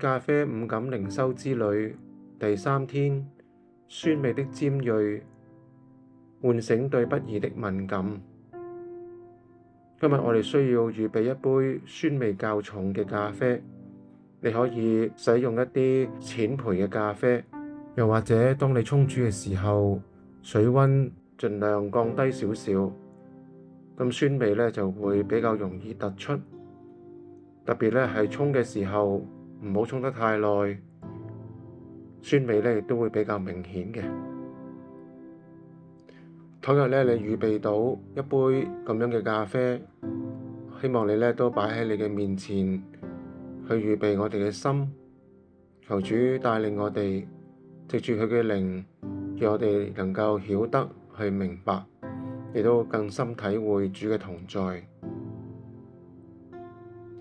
咖啡五感靈修之旅第3天，酸味的尖銳，喚醒對不義的敏感。今日我哋需要預備一杯酸味較重嘅咖啡，你可以使用一啲淺焙嘅咖啡，又或者當你沖煮嘅時候，水溫盡量降低少少，咁酸味呢就會比較容易突出。特別呢係沖嘅時候，唔好沖得太耐，酸味呢亦都會比較明顯嘅。倘若呢你預備到一杯咁樣嘅咖啡，希望你呢都擺喺你嘅面前，去預備我哋嘅心，求主帶領我哋，藉住佢嘅靈，讓我哋能夠曉得去明白，亦都更深體會主嘅同在。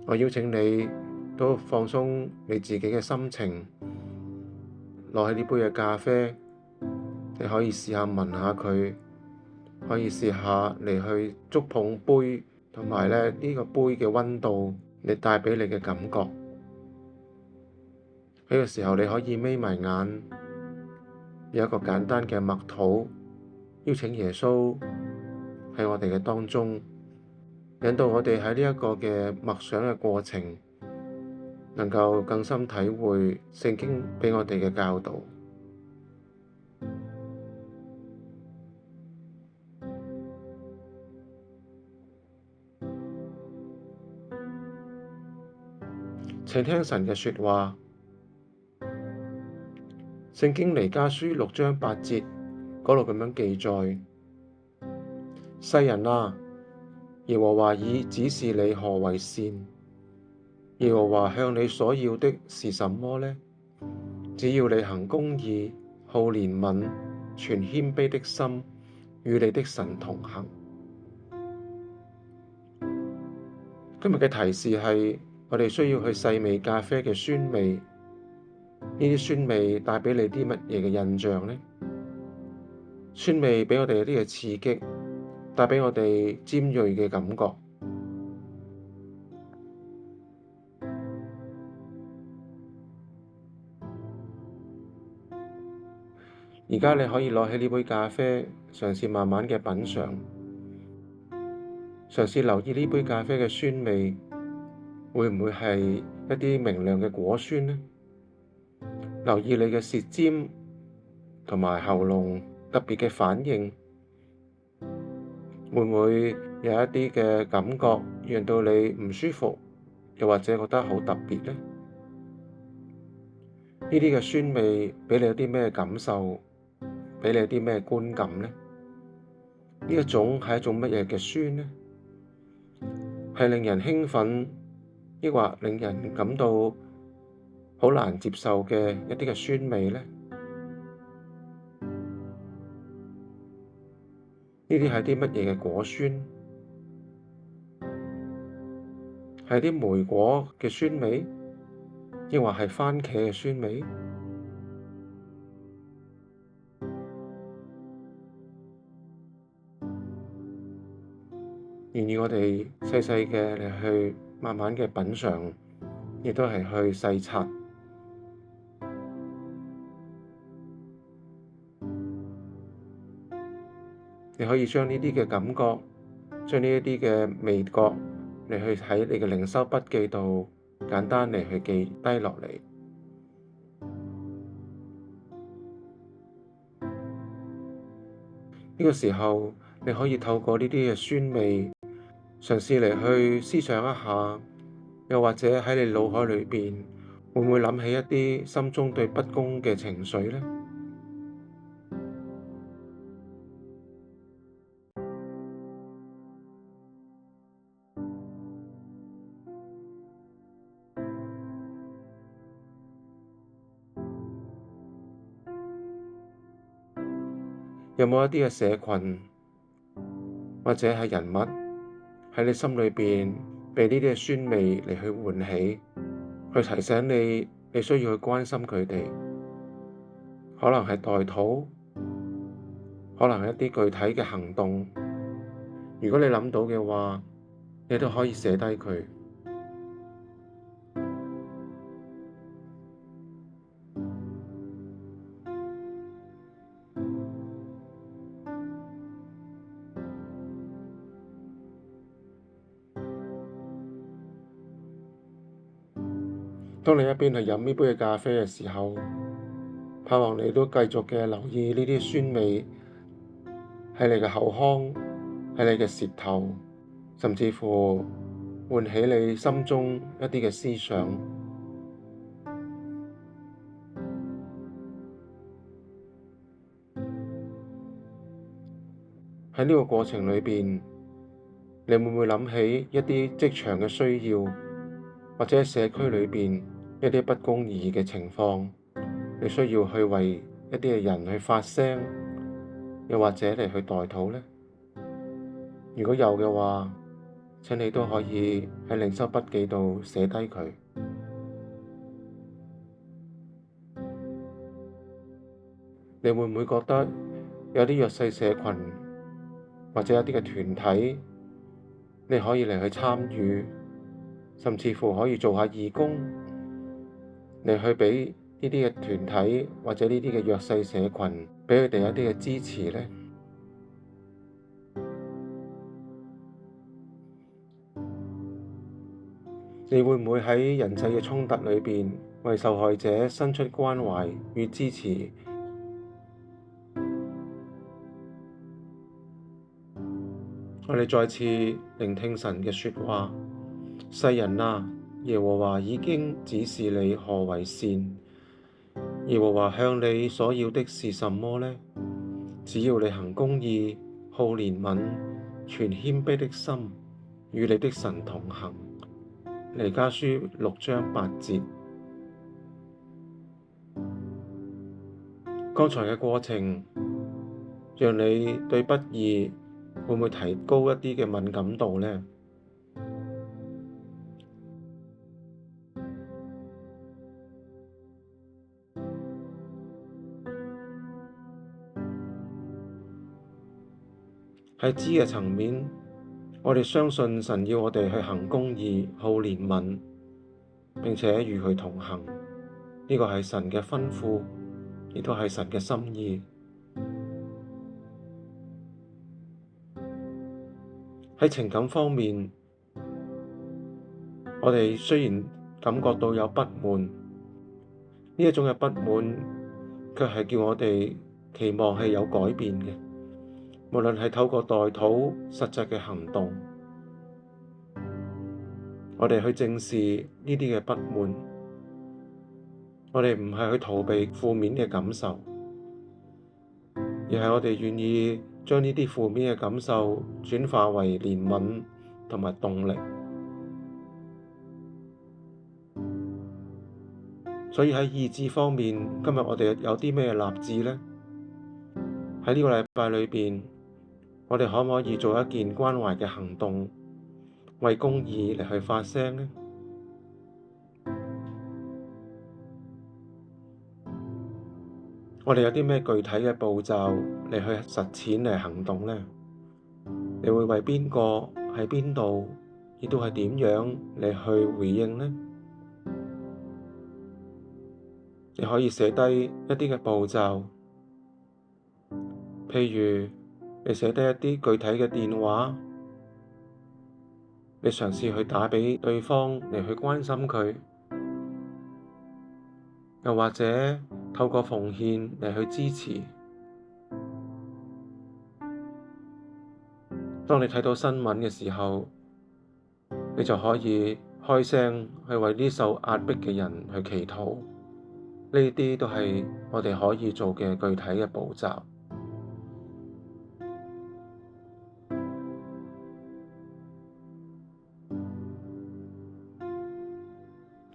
我邀請你都放鬆你自己嘅心情，攞起呢杯嘅咖啡，你可以試下聞下佢，可以試下嚟去觸碰杯，同埋呢個杯嘅溫度，你帶畀你嘅感覺。呢個時候你可以眯埋眼，有一個簡單嘅默禱，邀請耶穌喺我哋嘅當中，引導我哋喺呢一個嘅默想嘅過程，能夠更深體會聖經畀我哋嘅教導。請聽神嘅說話，聖經彌迦書6章8節嗰度咁樣記載：世人啊，耶和華已指示你何為善。耶和華向你所要的是什麼呢？只要你行公義，好憐憫，存謙卑的心，與你的神同行。今日嘅提示係，我哋需要去細味咖啡嘅酸味。呢啲酸味帶畀你啲乜嘢嘅印象呢？酸味畀我哋有啲嘅刺激，帶畀我哋尖銳嘅感覺。而家你可以攞起呢杯咖啡，嘗試慢慢嘅品嚐，嘗試留意呢杯咖啡嘅酸味，會唔會係一啲明亮嘅果酸呢？留意你嘅舌尖同埋喉嚨特別嘅反應，會唔會有一啲嘅感覺讓到你唔舒服，又或者覺得好特別呢？呢啲嘅酸味畀你有啲咩感受？畀你有啲咩觀感呢？呢一種係一種乜嘢嘅酸呢？係令人興奮，抑或令人感到好難接受嘅一啲嘅酸味呢？呢啲係啲乜嘢嘅果酸？係啲莓果嘅酸味，抑或係番茄嘅酸味？願意我哋細細嘅嚟去慢慢嘅品嚐，亦都係去細察。你可以將呢啲嘅感覺，將呢一啲嘅味覺嚟去喺你嘅靈修筆記度簡單嚟去記低落嚟。呢個時候，你可以透過呢啲嘅酸味，嘗試嚟去思想一下，又或者喺你腦海裏邊，會唔會諗起一啲心中對不公嘅情緒呢？有冇一啲嘅社群，或者係人物喺你心裏邊被呢啲嘅酸味嚟去喚起，去提醒你，你需要去關心佢哋，可能係代禱，可能係一啲具體嘅行動。如果你諗到嘅話，你都可以寫低佢。當你一邊去飲呢杯嘅咖啡嘅時候，盼望你都繼續嘅留意呢啲酸味喺你嘅口腔，喺你嘅舌頭，甚至乎喚起你心中一啲嘅思想。喺呢個過程裏邊，你會唔會諗起一啲職場嘅需要，或者社區裏邊一啲不公義嘅情況，你需要去為一啲嘅人去發聲，又或者嚟去代禱呢？如果有嘅話，請你都可以喺靈修筆記度寫低佢。你會唔會覺得有啲弱勢社群或者有啲嘅團體，你可以嚟去參與，甚至乎可以做下義工，嚟去畀呢啲嘅團體或者呢啲嘅弱勢社群，畀佢哋一啲嘅支持呢？你會唔會喺人際嘅衝突裏邊，為受害者伸出關懷與支持？我哋再次聆聽神嘅說話：世人啊，耶和華已經指示你何為善。耶和華向你所要的是什麼呢？只要你行公義、好憐憫、存謙卑的心，與你的神同行。彌迦書6章8節。剛才嘅過程，讓你對不義會唔會提高一啲嘅敏感度呢？喺知嘅層面，我哋相信神要我哋去行公義、好憐憫，並且與佢同行。呢個係神嘅吩咐，亦都係神嘅心意。喺情感方面，我哋雖然感覺到有不滿，呢一種嘅不滿，卻係叫我哋期望係有改變嘅。無論係透過代禱實際嘅行動，我哋去正視呢啲嘅不滿，我哋唔係去逃避負面嘅感受，而係我哋願意將呢啲負面嘅感受轉化為憐憫同埋動力。所以喺意志方面，今日我哋有啲咩立志呢？喺呢個禮拜裏邊，我哋可唔可以做一件關懷嘅行動，為公義嚟去發聲呢？我哋有啲咩具體嘅步驟嚟去實踐嚟行動呢？你會為邊個喺邊度，亦都係點樣嚟去回應呢？你可以寫低一啲嘅步驟，譬如你寫低一啲具體嘅電話，你嘗試去打畀對方嚟去關心佢，又或者透過奉獻嚟去支持。當你睇到新聞嘅時候，你就可以開聲去為啲受壓迫嘅人去祈禱。呢啲都係我哋可以做嘅具體嘅步驟。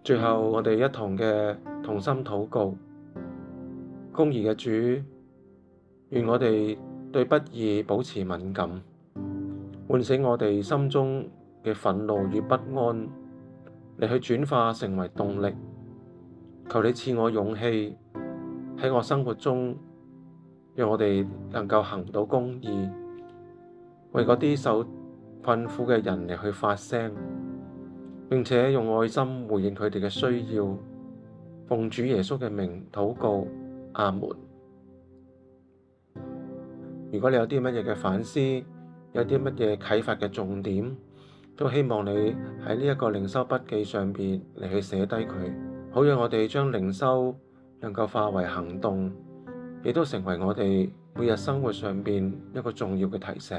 最後，我哋一同嘅同心禱告。公義嘅主，願我哋對不義保持敏感，喚醒我哋心中嘅憤怒與不安，嚟去轉化成為動力。求你賜我勇氣，喺我生活中，讓我哋能夠行到公義，為嗰啲受困苦嘅人嚟去發聲，並且用愛心回應佢哋嘅需要。奉主耶穌嘅名禱告，阿門。如果你有啲乜嘢嘅反思，有啲乜嘢啟發嘅重點，都希望你喺呢一個靈修筆記上邊嚟去寫低佢。好讓我哋將靈修能夠化為行動，亦都成為我哋每日生活上邊一個重要嘅提醒。